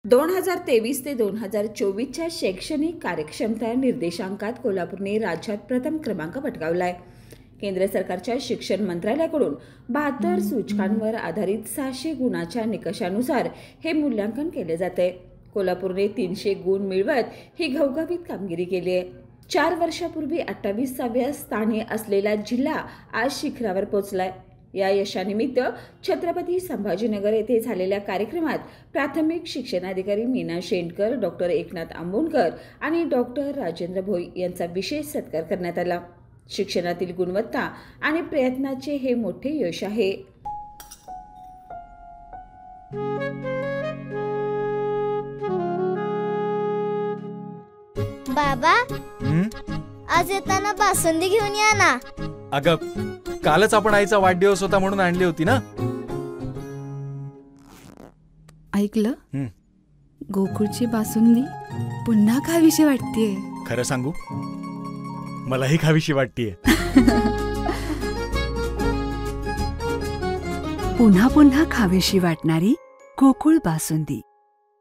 2023 ते 2024च्या शैक्षणिक कार्यक्षमता निर्देशांकात कोल्हापूरने राज्यात प्रथम क्रमांक पटकावलाय। केंद्र सरकारच्या शिक्षण मंत्रालयाकडून 72 सूचकांवर आधारित 600 गुणाच्या निकषानुसार हे मूल्यांकन केले जाते। कोल्हापूरने 300 गुण मिळवत ही घवघवीत कामगिरी केली आहे। 4 वर्षापूर्वी 28व्या स्थानी असलेला जिल्हा आज शिखरावर पोहोचलाय। या यशानिमित्त छत्रपती संभाजीनगर येथे झालेल्या कार्यक्रमात प्राथमिक शिक्षणाधिकारी मीना शेंडकर, डॉक्टर एकनाथ आंबोणकर आणि डॉक्टर राजेंद्र भोई यांचा विशेष सत्कार करण्यात आला। शिक्षणातील गुणवत्ता आणि प्रयत्नाचे हे मोठे यश आहे। बाबा, आज येताना बासुंदी घेऊन या ना। अगं, कालच आपण आईचा वाढदिवस होता म्हणून आणली होती ना। ऐकलं, गोकुळची बासुंदी पुन्हा खावीशी वाटतेय। खरं सांगू, मलाही खावीशी वाटतेय। पुन्हा पुन्हा खावीशी वाटणारी गोकुळ बासुंदी।